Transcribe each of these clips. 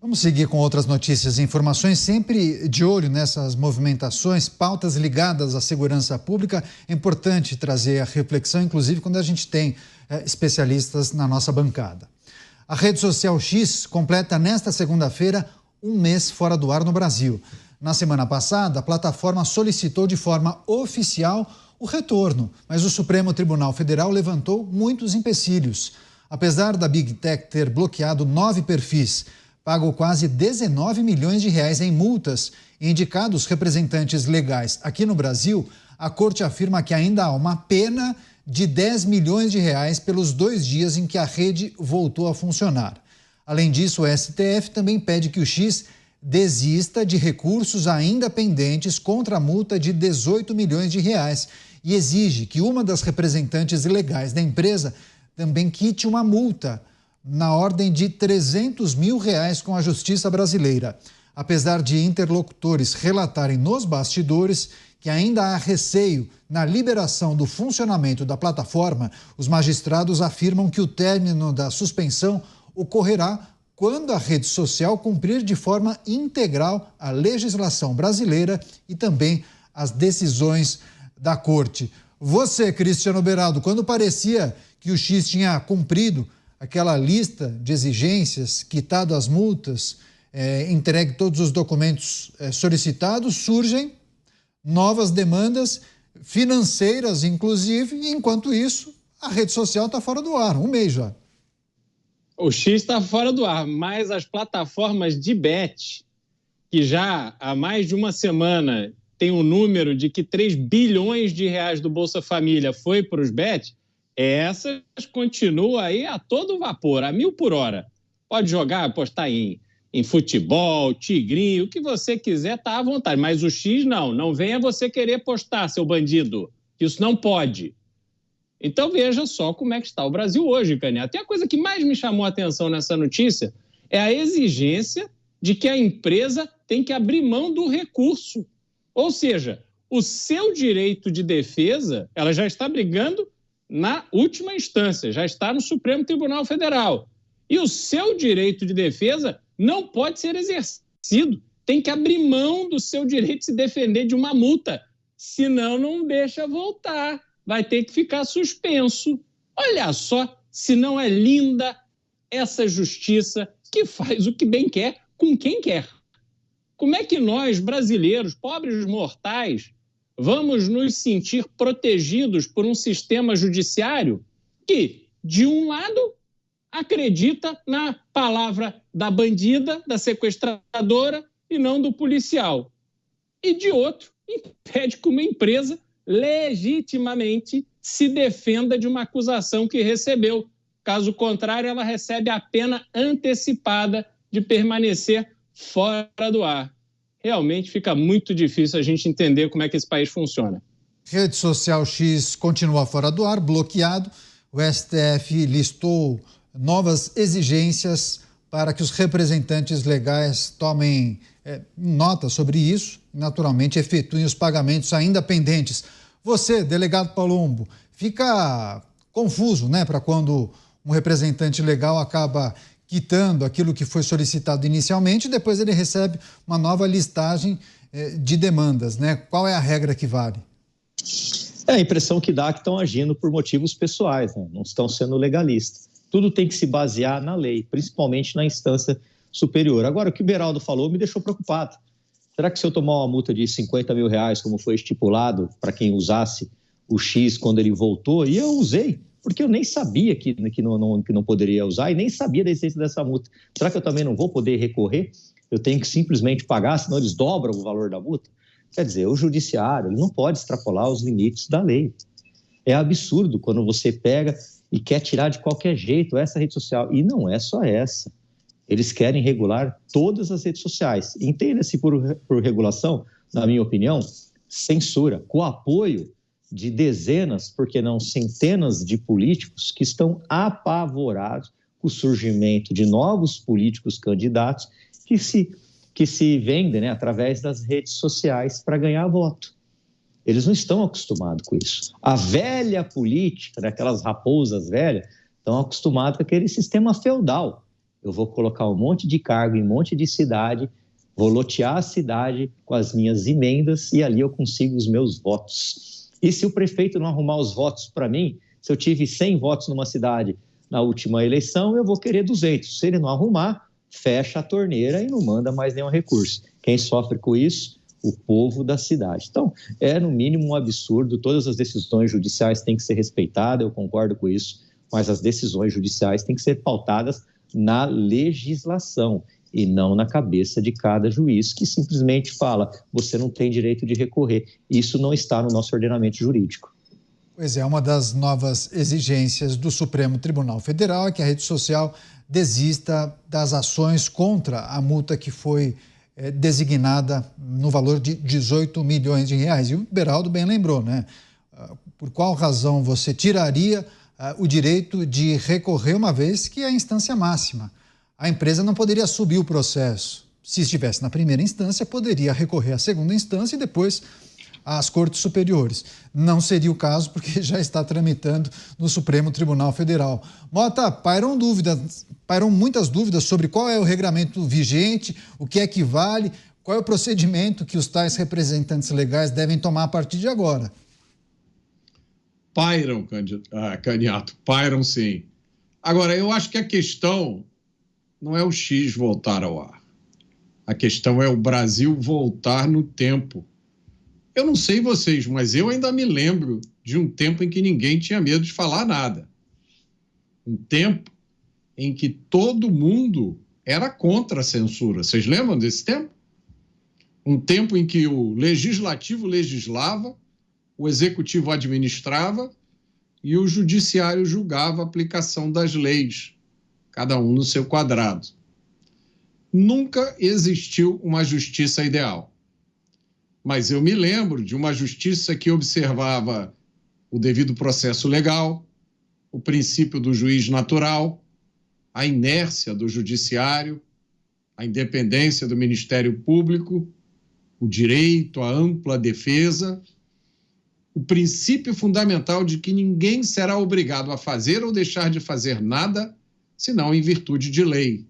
Vamos seguir com outras notícias e informações, sempre de olho nessas movimentações, pautas ligadas à segurança pública. É importante trazer a reflexão, inclusive quando a gente tem especialistas na nossa bancada. A rede social X completa nesta segunda-feira um mês fora do ar no Brasil. Na semana passada, a plataforma solicitou de forma oficial o retorno, mas o Supremo Tribunal Federal levantou muitos empecilhos. Apesar da Big Tech ter bloqueado 9 perfis, pagou quase 19 milhões de reais em multas e indicado os representantes legais aqui no Brasil, a corte afirma que ainda há uma pena de 10 milhões de reais pelos 2 dias em que a rede voltou a funcionar. Além disso, o STF também pede que o X desista de recursos ainda pendentes contra a multa de 18 milhões de reais e exige que uma das representantes legais da empresa também quite uma multa na ordem de 300 mil reais com a Justiça brasileira. Apesar de interlocutores relatarem nos bastidores que ainda há receio na liberação do funcionamento da plataforma, os magistrados afirmam que o término da suspensão ocorrerá quando a rede social cumprir de forma integral a legislação brasileira e também as decisões da Corte. Você, Cristiano Beraldo, quando parecia que o X tinha cumprido aquela lista de exigências, quitado as multas, entregue todos os documentos solicitados, surgem novas demandas financeiras, inclusive, e enquanto isso, a rede social está fora do ar, um mês já. O X está fora do ar, mas as plataformas de bet, que já há mais de uma semana tem um número de que 3 bilhões de reais do Bolsa Família foi para os bet, essas continuam aí a todo vapor, a 1.000 por hora. Pode jogar, apostar em futebol, tigrinho, o que você quiser, tá à vontade. Mas o X não venha você querer apostar, seu bandido. Isso não pode. Então veja só como é que está o Brasil hoje, Caneta. Até a coisa que mais me chamou a atenção nessa notícia é a exigência de que a empresa tem que abrir mão do recurso. Ou seja, o seu direito de defesa, ela já está brigando na última instância, já está no Supremo Tribunal Federal. E o seu direito de defesa não pode ser exercido. Tem que abrir mão do seu direito de se defender de uma multa. Senão, não deixa voltar. Vai ter que ficar suspenso. Olha só, se não é linda essa justiça que faz o que bem quer com quem quer. Como é que nós, brasileiros, pobres mortais, vamos nos sentir protegidos por um sistema judiciário que, de um lado, acredita na palavra da bandida, da sequestradora e não do policial. E, de outro, impede que uma empresa legitimamente se defenda de uma acusação que recebeu. Caso contrário, ela recebe a pena antecipada de permanecer fora do ar. Realmente fica muito difícil a gente entender como é que esse país funciona. Rede social X continua fora do ar, bloqueado. O STF listou novas exigências para que os representantes legais tomem nota sobre isso e, naturalmente, efetuem os pagamentos ainda pendentes. Você, delegado Palumbo, fica confuso, né, para quando um representante legal acaba quitando aquilo que foi solicitado inicialmente e depois ele recebe uma nova listagem de demandas, né? Qual é a regra que vale? É a impressão que dá que estão agindo por motivos pessoais, né? Não estão sendo legalistas. Tudo tem que se basear na lei, principalmente na instância superior. Agora, o que o Beraldo falou me deixou preocupado. Será que se eu tomar uma multa de 50 mil reais, como foi estipulado para quem usasse o X quando ele voltou, e eu usei, porque eu nem sabia que não poderia usar e nem sabia da existência dessa multa. Será que eu também não vou poder recorrer? Eu tenho que simplesmente pagar, senão eles dobram o valor da multa? Quer dizer, o judiciário ele não pode extrapolar os limites da lei. É absurdo quando você pega e quer tirar de qualquer jeito essa rede social. E não é só essa. Eles querem regular todas as redes sociais. Entenda-se por regulação, na minha opinião, censura, com o apoio de dezenas, por que não centenas de políticos que estão apavorados com o surgimento de novos políticos candidatos que se vendem, né, através das redes sociais para ganhar voto. Eles não estão acostumados com isso. A velha política, né, aquelas raposas velhas, estão acostumados com aquele sistema feudal. eu vou colocar um monte de cargo em um monte de cidade, vou lotear a cidade com as minhas emendas e ali eu consigo os meus votos. E se o prefeito não arrumar os votos para mim, se eu tive 100 votos numa cidade na última eleição, eu vou querer 200. Se ele não arrumar, fecha a torneira e não manda mais nenhum recurso. Quem sofre com isso? O povo da cidade. Então, é no mínimo um absurdo, todas as decisões judiciais têm que ser respeitadas, eu concordo com isso, mas as decisões judiciais têm que ser pautadas na legislação e não na cabeça de cada juiz que simplesmente fala, você não tem direito de recorrer. Isso não está no nosso ordenamento jurídico. Pois é, uma das novas exigências do Supremo Tribunal Federal é que a rede social desista das ações contra a multa que foi designada no valor de 18 milhões de reais. E o Beraldo bem lembrou, né? Por qual razão você tiraria o direito de recorrer uma vez que é a instância máxima? A empresa não poderia subir o processo. Se estivesse na primeira instância, poderia recorrer à segunda instância e depois às cortes superiores. Não seria o caso porque já está tramitando no Supremo Tribunal Federal. Mota, pairam muitas dúvidas sobre qual é o regramento vigente, o que é que vale, qual é o procedimento que os tais representantes legais devem tomar a partir de agora. Pairam, Caniato, pairam sim. Agora, eu acho que a questão não é o X voltar ao ar. A questão é o Brasil voltar no tempo. Eu não sei vocês, mas eu ainda me lembro de um tempo em que ninguém tinha medo de falar nada. Um tempo em que todo mundo era contra a censura. Vocês lembram desse tempo? Um tempo em que o legislativo legislava, o executivo administrava e o judiciário julgava a aplicação das leis, cada um no seu quadrado. Nunca existiu uma justiça ideal. Mas eu me lembro de uma justiça que observava o devido processo legal, o princípio do juiz natural, a inércia do judiciário, a independência do Ministério Público, o direito à ampla defesa, o princípio fundamental de que ninguém será obrigado a fazer ou deixar de fazer nada, senão em virtude de lei.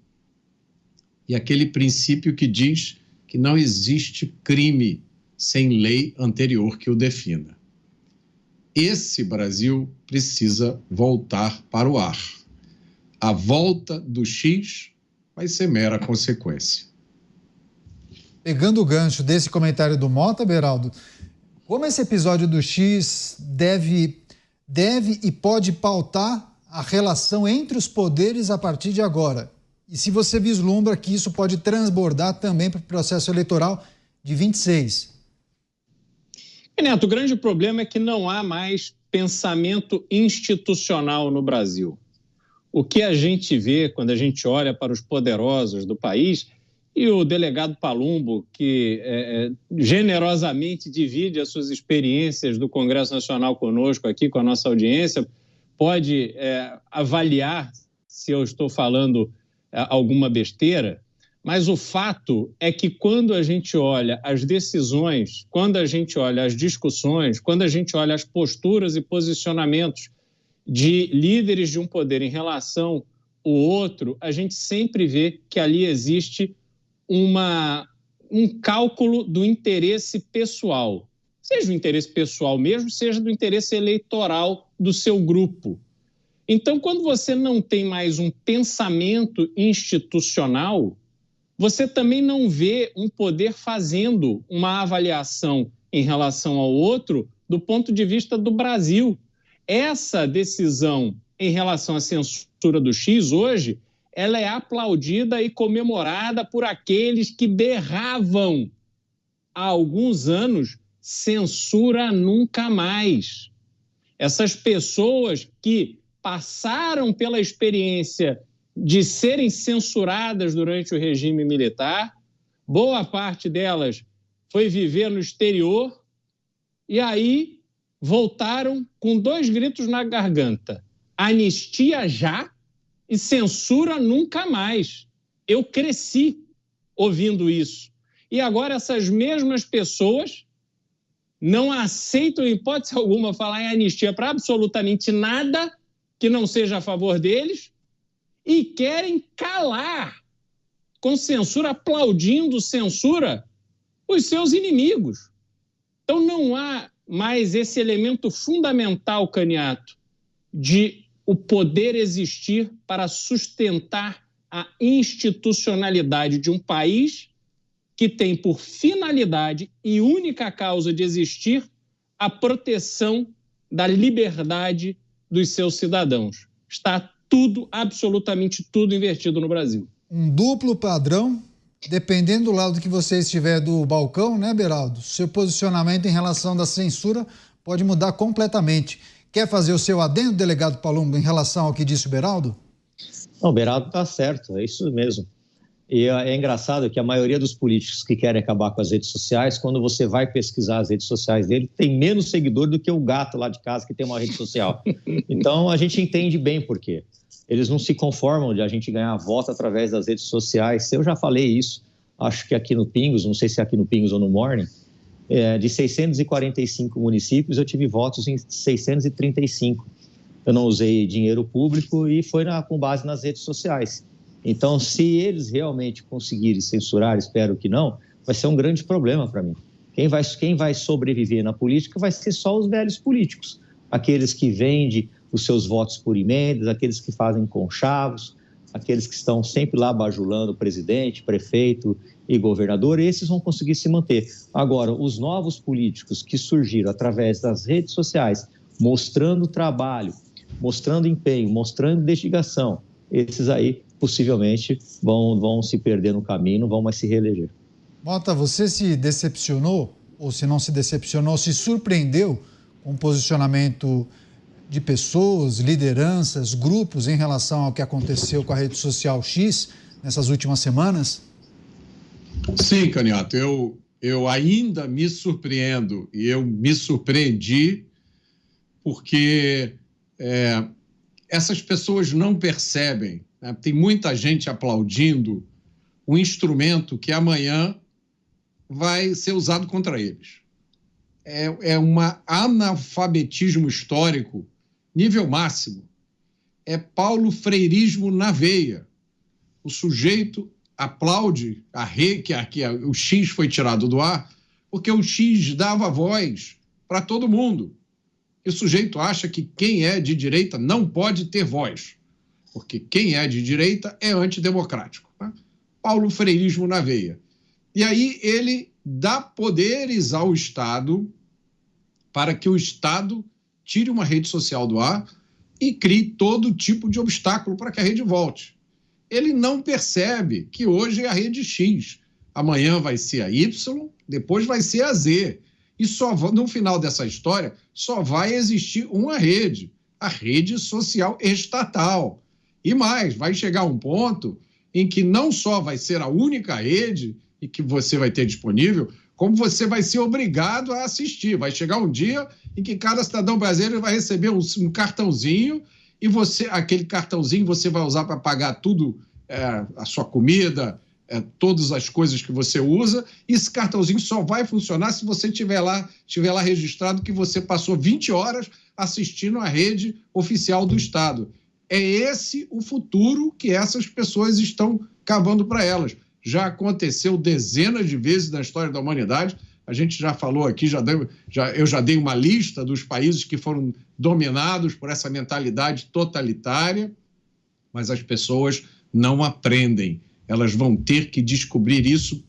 E aquele princípio que diz que não existe crime sem lei anterior que o defina. Esse Brasil precisa voltar para o ar. A volta do X vai ser mera consequência. Pegando o gancho desse comentário do Mota, Beraldo, como esse episódio do X deve e pode pautar a relação entre os poderes a partir de agora? E se você vislumbra que isso pode transbordar também para o processo eleitoral de 26? Neto, o grande problema é que não há mais pensamento institucional no Brasil. O que a gente vê quando a gente olha para os poderosos do país, e o delegado Palumbo, que generosamente divide as suas experiências do Congresso Nacional conosco aqui, com a nossa audiência, pode avaliar se eu estou falando alguma besteira, mas o fato é que quando a gente olha as decisões, quando a gente olha as discussões, quando a gente olha as posturas e posicionamentos de líderes de um poder em relação ao outro, a gente sempre vê que ali existe um cálculo do interesse pessoal. Seja o interesse pessoal mesmo, seja do interesse eleitoral do seu grupo. Então, quando você não tem mais um pensamento institucional, você também não vê um poder fazendo uma avaliação em relação ao outro do ponto de vista do Brasil. Essa decisão em relação à censura do X hoje, ela é aplaudida e comemorada por aqueles que berravam há alguns anos, censura nunca mais. Essas pessoas que passaram pela experiência de serem censuradas durante o regime militar, boa parte delas foi viver no exterior e aí voltaram com 2 gritos na garganta: anistia já e censura nunca mais. Eu cresci ouvindo isso. E agora essas mesmas pessoas não aceitam, em hipótese alguma, falar em anistia para absolutamente nada que não seja a favor deles, e querem calar, com censura, aplaudindo censura, os seus inimigos. Então não há mais esse elemento fundamental, Caniato, de o poder existir para sustentar a institucionalidade de um país que tem por finalidade e única causa de existir a proteção da liberdade dos seus cidadãos. Está tudo, absolutamente tudo invertido no Brasil. Um duplo padrão, dependendo do lado que você estiver do balcão, né, Beraldo? Seu posicionamento em relação da censura pode mudar completamente. Quer fazer o seu adendo, delegado Palumbo, em relação ao que disse o Beraldo? Não, o Beraldo está certo, é isso mesmo. E é engraçado que a maioria dos políticos que querem acabar com as redes sociais, quando você vai pesquisar as redes sociais dele, tem menos seguidor do que o gato lá de casa que tem uma rede social. Então, a gente entende bem por quê. Eles não se conformam de a gente ganhar voto através das redes sociais. Eu já falei isso, acho que aqui no Pingos, não sei se é aqui no Pingos ou no Morning, de 645 municípios, eu tive votos em 635. Eu não usei dinheiro público e foi com base nas redes sociais. Então, se eles realmente conseguirem censurar, espero que não, vai ser um grande problema para mim. Quem vai sobreviver na política vai ser só os velhos políticos, aqueles que vendem os seus votos por emendas, aqueles que fazem conchavos, aqueles que estão sempre lá bajulando o presidente, prefeito e governador, esses vão conseguir se manter. Agora, os novos políticos que surgiram através das redes sociais, mostrando trabalho, mostrando empenho, mostrando dedicação, esses aí possivelmente vão se perder no caminho, não vão mais se reeleger. Mota, você se decepcionou, ou se não se decepcionou, se surpreendeu com o posicionamento de pessoas, lideranças, grupos em relação ao que aconteceu com a rede social X nessas últimas semanas? Sim, Caniato, eu ainda me surpreendo e eu me surpreendi porque essas pessoas não percebem, né? Tem muita gente aplaudindo um instrumento que amanhã vai ser usado contra eles. É um analfabetismo histórico nível máximo. É Paulo Freirismo na veia. O sujeito aplaude que o X foi tirado do ar porque o X dava voz para todo mundo. E o sujeito acha que quem é de direita não pode ter voz, porque quem é de direita é antidemocrático. Né? Paulo Freirismo na veia. E aí ele dá poderes ao Estado para que o Estado tire uma rede social do ar e crie todo tipo de obstáculo para que a rede volte. Ele não percebe que hoje é a rede X, amanhã vai ser a Y, depois vai ser a Z. E no final dessa história, só vai existir uma rede, a rede social estatal. E mais, vai chegar um ponto em que não só vai ser a única rede e que você vai ter disponível, como você vai ser obrigado a assistir. Vai chegar um dia em que cada cidadão brasileiro vai receber um cartãozinho e aquele cartãozinho você vai usar para pagar tudo, a sua comida, todas as coisas que você usa, e esse cartãozinho só vai funcionar se você tiver lá registrado que você passou 20 horas assistindo a rede oficial do Estado. É esse o futuro que essas pessoas estão cavando para elas. Já aconteceu dezenas de vezes na história da humanidade. A gente já falou aqui, eu já dei uma lista dos países que foram dominados por essa mentalidade totalitária, mas as pessoas não aprendem. Elas vão ter que descobrir isso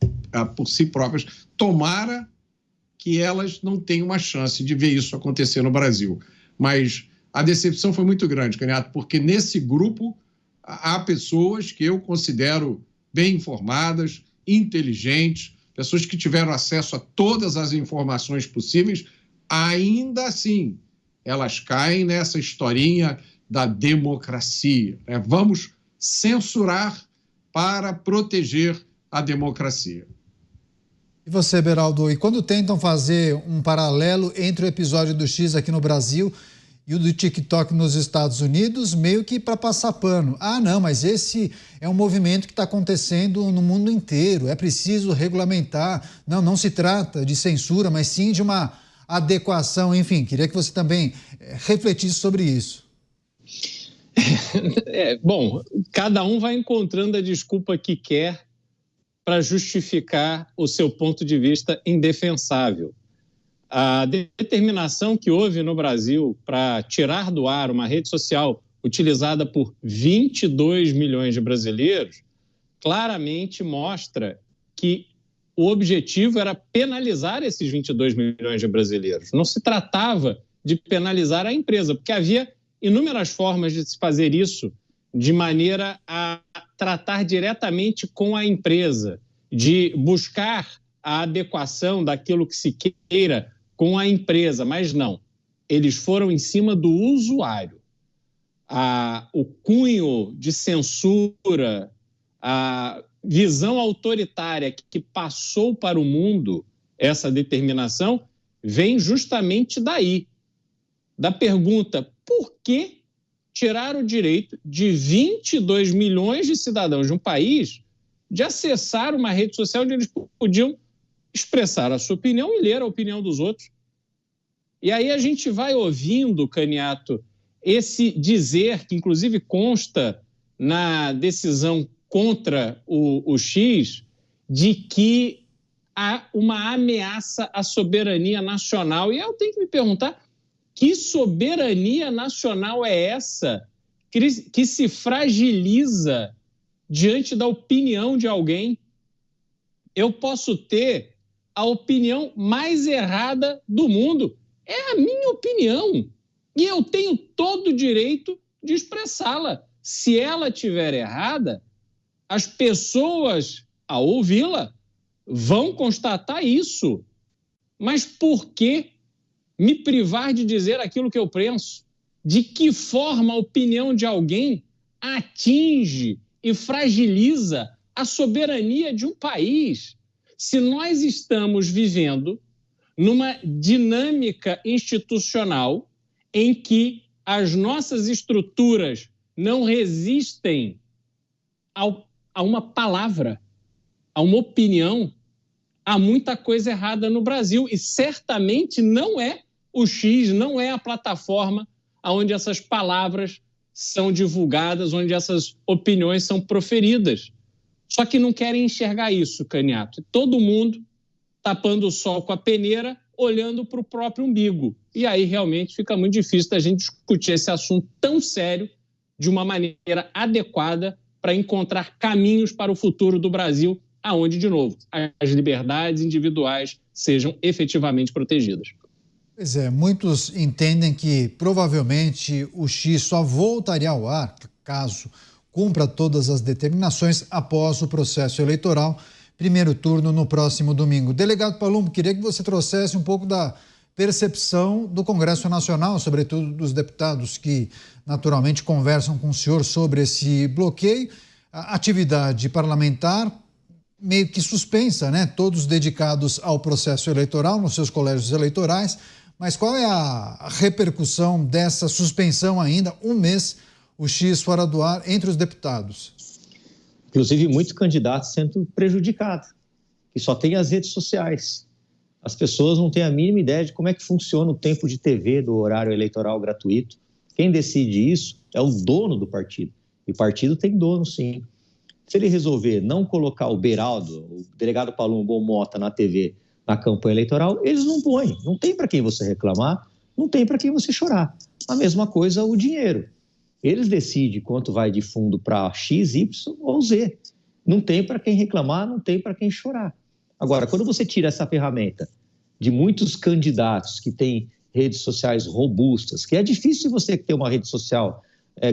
por si próprias. Tomara que elas não tenham uma chance de ver isso acontecer no Brasil. Mas a decepção foi muito grande, Caniato, porque nesse grupo há pessoas que eu considero bem informadas, inteligentes, pessoas que tiveram acesso a todas as informações possíveis, ainda assim, elas caem nessa historinha da democracia. Né? Vamos censurar para proteger a democracia. E você, Beraldo, e quando tentam fazer um paralelo entre o episódio do X aqui no Brasil e o do TikTok nos Estados Unidos, meio que para passar pano. Ah, não, mas esse é um movimento que está acontecendo no mundo inteiro, é preciso regulamentar. Não se trata de censura, mas sim de uma adequação. Enfim, queria que você também refletisse sobre isso. Bom, cada um vai encontrando a desculpa que quer para justificar o seu ponto de vista indefensável. A determinação que houve no Brasil para tirar do ar uma rede social utilizada por 22 milhões de brasileiros claramente mostra que o objetivo era penalizar esses 22 milhões de brasileiros. Não se tratava de penalizar a empresa, porque havia inúmeras formas de se fazer isso de maneira a tratar diretamente com a empresa, de buscar a adequação daquilo que se queira com a empresa, mas não. Eles foram em cima do usuário. O cunho de censura, a visão autoritária que passou para o mundo essa determinação vem justamente daí, da pergunta: por que tirar o direito de 22 milhões de cidadãos de um país de acessar uma rede social onde eles podiam expressar a sua opinião e ler a opinião dos outros? E aí a gente vai ouvindo, Caniato, esse dizer, que inclusive consta na decisão contra o X, de que há uma ameaça à soberania nacional. E eu tenho que me perguntar, que soberania nacional é essa que se fragiliza diante da opinião de alguém? Eu posso ter a opinião mais errada do mundo. É a minha opinião. E eu tenho todo o direito de expressá-la. Se ela estiver errada, as pessoas, ao ouvi-la, vão constatar isso. Mas por que me privar de dizer aquilo que eu penso? De que forma a opinião de alguém atinge e fragiliza a soberania de um país? Se nós estamos vivendo numa dinâmica institucional em que as nossas estruturas não resistem a uma palavra, a uma opinião, há muita coisa errada no Brasil. E certamente não é o X, não é a plataforma onde essas palavras são divulgadas, onde essas opiniões são proferidas. Só que não querem enxergar isso, Caniato. Todo mundo tapando o sol com a peneira, olhando para o próprio umbigo. E aí realmente fica muito difícil da gente discutir esse assunto tão sério de uma maneira adequada para encontrar caminhos para o futuro do Brasil, aonde, de novo, as liberdades individuais sejam efetivamente protegidas. Pois é, muitos entendem que provavelmente o X só voltaria ao ar, caso cumpra todas as determinações, após o processo eleitoral, primeiro turno no próximo domingo. Delegado Palumbo, queria que você trouxesse um pouco da percepção do Congresso Nacional, sobretudo dos deputados que naturalmente conversam com o senhor sobre esse bloqueio, a atividade parlamentar meio que suspensa, né? Todos dedicados ao processo eleitoral nos seus colégios eleitorais, mas qual é a repercussão dessa suspensão ainda, um mês, o X fora do ar, entre os deputados? Inclusive, muitos candidatos sendo prejudicados, que só tem as redes sociais. As pessoas não têm a mínima ideia de como é que funciona o tempo de TV do horário eleitoral gratuito. Quem decide isso é o dono do partido. E o partido tem dono, sim. Se ele resolver não colocar o Beraldo, o delegado Palumbo ou Mota na TV na campanha eleitoral, eles não põem. Não tem para quem você reclamar, não tem para quem você chorar. A mesma coisa o dinheiro. Eles decidem quanto vai de fundo para X, Y ou Z. Não tem para quem reclamar, não tem para quem chorar. Agora, quando você tira essa ferramenta de muitos candidatos que têm redes sociais robustas, que é difícil você ter uma rede social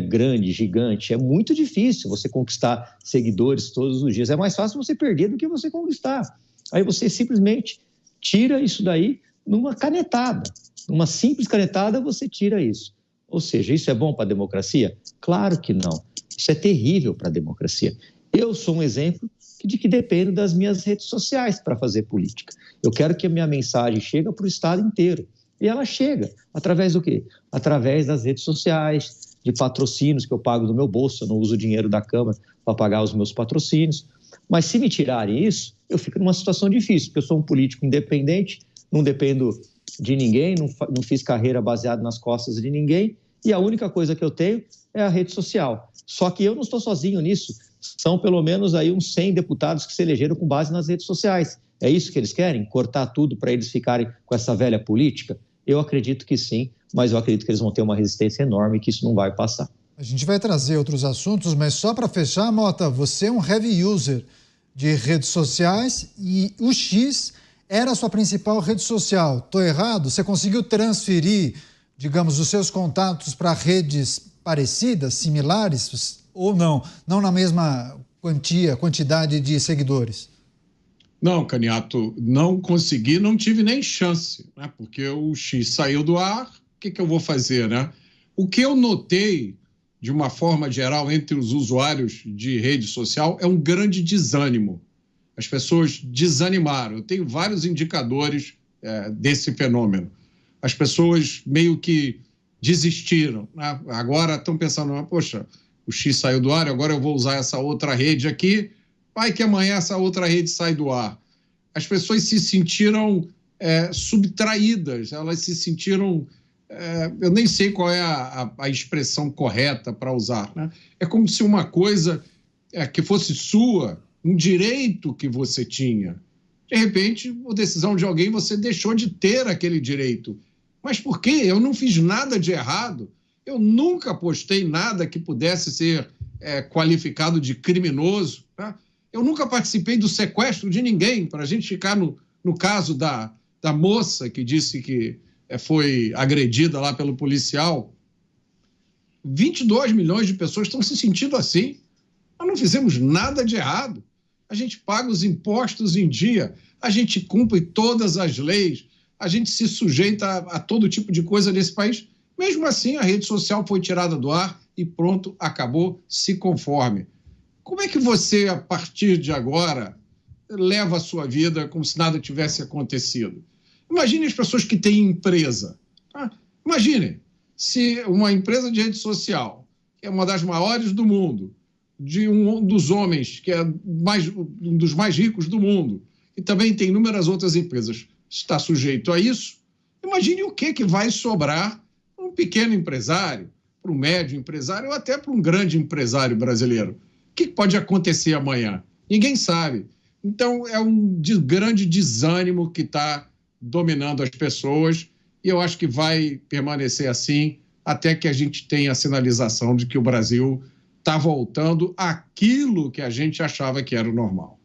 grande, gigante, é muito difícil você conquistar seguidores todos os dias. É mais fácil você perder do que você conquistar. Aí você simplesmente tira isso daí numa canetada. Numa simples canetada você tira isso. Ou seja, isso é bom para a democracia? Claro que não. Isso é terrível para a democracia. Eu sou um exemplo de que dependo das minhas redes sociais para fazer política. Eu quero que a minha mensagem chegue para o Estado inteiro. E ela chega através do quê? Através das redes sociais, de patrocínios que eu pago do meu bolso. Eu não uso o dinheiro da Câmara para pagar os meus patrocínios. Mas se me tirarem isso, eu fico numa situação difícil, porque eu sou um político independente, não dependo de ninguém, não fiz carreira baseada nas costas de ninguém, e a única coisa que eu tenho é a rede social. Só que eu não estou sozinho nisso. São pelo menos aí uns 100 deputados que se elegeram com base nas redes sociais. É isso que eles querem? Cortar tudo para eles ficarem com essa velha política? Eu acredito que sim, mas eu acredito que eles vão ter uma resistência enorme e que isso não vai passar. A gente vai trazer outros assuntos, mas só para fechar, Mota, você é um heavy user de redes sociais e o X era a sua principal rede social. Estou errado? Você conseguiu transferir, digamos, os seus contatos para redes parecidas, similares, ou não? Não na mesma quantidade de seguidores? Não, Caniato, não consegui, não tive nem chance, né? Porque o X saiu do ar, o que eu vou fazer, né? O que eu notei, de uma forma geral, entre os usuários de rede social, é um grande desânimo. As pessoas desanimaram. Eu tenho vários indicadores desse fenômeno. As pessoas meio que desistiram, né? Agora estão pensando, poxa, o X saiu do ar, agora eu vou usar essa outra rede aqui, vai que amanhã essa outra rede sai do ar. As pessoas se sentiram subtraídas, elas se sentiram... eu nem sei qual é a expressão correta para usar, né? É como se uma coisa que fosse sua, um direito que você tinha. De repente, por decisão de alguém, você deixou de ter aquele direito. Mas por quê? Eu não fiz nada de errado. Eu nunca postei nada que pudesse ser qualificado de criminoso, tá? Eu nunca participei do sequestro de ninguém, para a gente ficar no caso da moça que disse que foi agredida lá pelo policial. 22 milhões de pessoas estão se sentindo assim. Nós não fizemos nada de errado. A gente paga os impostos em dia, a gente cumpre todas as leis, a gente se sujeita a todo tipo de coisa nesse país. Mesmo assim, a rede social foi tirada do ar e pronto, acabou, se conforme. Como é que você, a partir de agora, leva a sua vida como se nada tivesse acontecido? Imagine as pessoas que têm empresa. Tá? Imagine se uma empresa de rede social, que é uma das maiores do mundo, de um dos homens, que é um dos mais ricos do mundo, e também tem inúmeras outras empresas, está sujeito a isso. Imagine o que vai sobrar para um pequeno empresário, para um médio empresário ou até para um grande empresário brasileiro. O que pode acontecer amanhã? Ninguém sabe. Então, é um grande desânimo que está dominando as pessoas e eu acho que vai permanecer assim até que a gente tenha a sinalização de que o Brasil está voltando àquilo que a gente achava que era o normal.